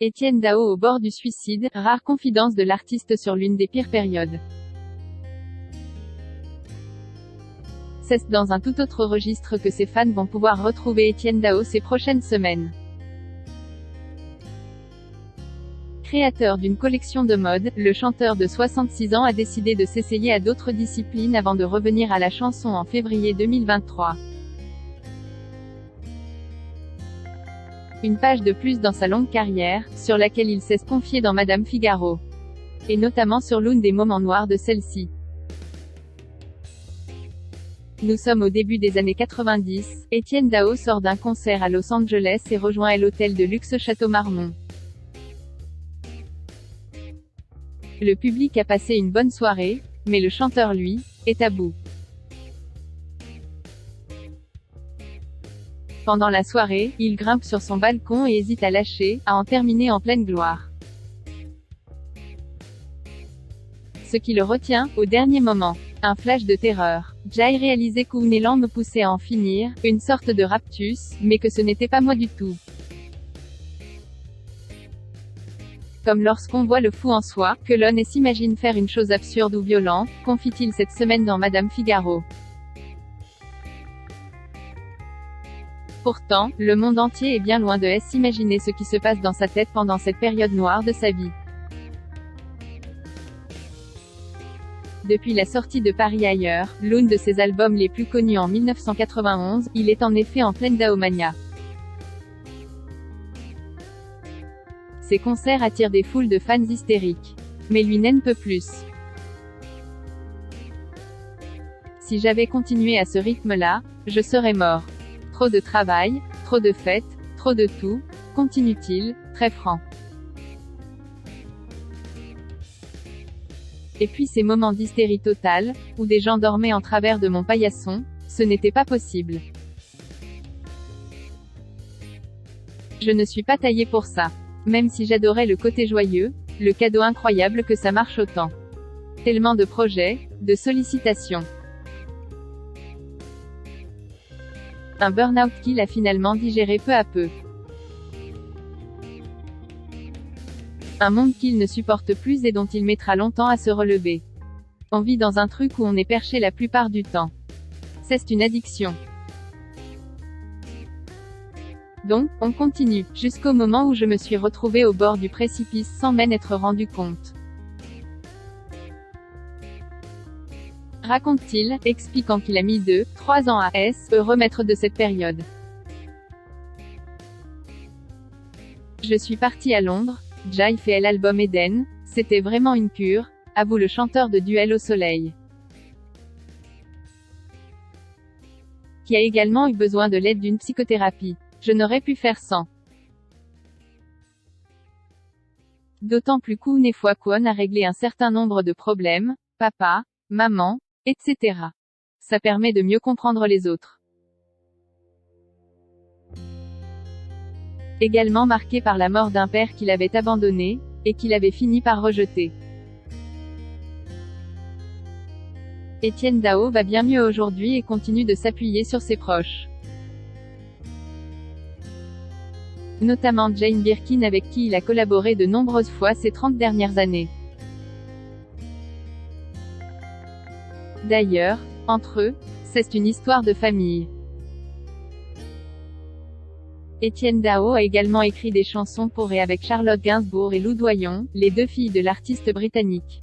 Etienne Dao au bord du suicide, rare confidence de l'artiste sur l'une des pires périodes. C'est dans un tout autre registre que ses fans vont pouvoir retrouver Etienne Dao ces prochaines semaines. Créateur d'une collection de mode, le chanteur de 66 ans a décidé de s'essayer à d'autres disciplines avant de revenir à la chanson en février 2023. Une page de plus dans sa longue carrière, sur laquelle il s'est confié dans Madame Figaro. Et notamment sur l'un des moments noirs de celle-ci. Nous sommes au début des années 90, Etienne Dao sort d'un concert à Los Angeles et rejoint l'hôtel de luxe Château Marmont. Le public a passé une bonne soirée, mais le chanteur lui, est à bout. Pendant la soirée, il grimpe sur son balcon et hésite à lâcher, à en terminer en pleine gloire. Ce qui le retient, au dernier moment. Un flash de terreur. J'ai réalisé qu'un élan me poussait à en finir, une sorte de raptus, mais que ce n'était pas moi du tout. Comme lorsqu'on voit le fou en soi, que l'on s'imagine faire une chose absurde ou violente, confie-t-il cette semaine dans Madame Figaro. Pourtant, le monde entier est bien loin de s'imaginer ce qui se passe dans sa tête pendant cette période noire de sa vie. Depuis la sortie de Paris ailleurs, l'un de ses albums les plus connus en 1991, il est en effet en pleine daomania. Ses concerts attirent des foules de fans hystériques. Mais lui n'en peut plus. Si j'avais continué à ce rythme-là, je serais mort. Trop de travail, trop de fêtes, trop de tout, continue-t-il, très franc. Et puis ces moments d'hystérie totale, où des gens dormaient en travers de mon paillasson, ce n'était pas possible. Je ne suis pas taillée pour ça. Même si j'adorais le côté joyeux, le cadeau incroyable que ça marche autant. Tellement de projets, de sollicitations. Un burn-out qu'il a finalement digéré peu à peu. Un monde qu'il ne supporte plus et dont il mettra longtemps à se relever. On vit dans un truc où on est perché la plupart du temps. C'est une addiction. Donc, on continue, jusqu'au moment où je me suis retrouvé au bord du précipice sans m'en être rendu compte. Raconte-t-il, expliquant qu'il a mis 2-3 ans à se remettre de cette période. Je suis parti à Londres, j'ai fait l'album Eden, c'était vraiment une cure, avoue le chanteur de Duel au soleil. Qui a également eu besoin de l'aide d'une psychothérapie. Je n'aurais pu faire sans. D'autant plus qu'une fois qu'on a réglé un certain nombre de problèmes, papa, maman, etc. Ça permet de mieux comprendre les autres. Également marqué par la mort d'un père qu'il avait abandonné, et qu'il avait fini par rejeter. Etienne Dao va bien mieux aujourd'hui et continue de s'appuyer sur ses proches. Notamment Jane Birkin avec qui il a collaboré de nombreuses fois ces 30 dernières années. D'ailleurs, entre eux, c'est une histoire de famille. Etienne Dao a également écrit des chansons pour et avec Charlotte Gainsbourg et Lou Doyon, les deux filles de l'artiste britannique.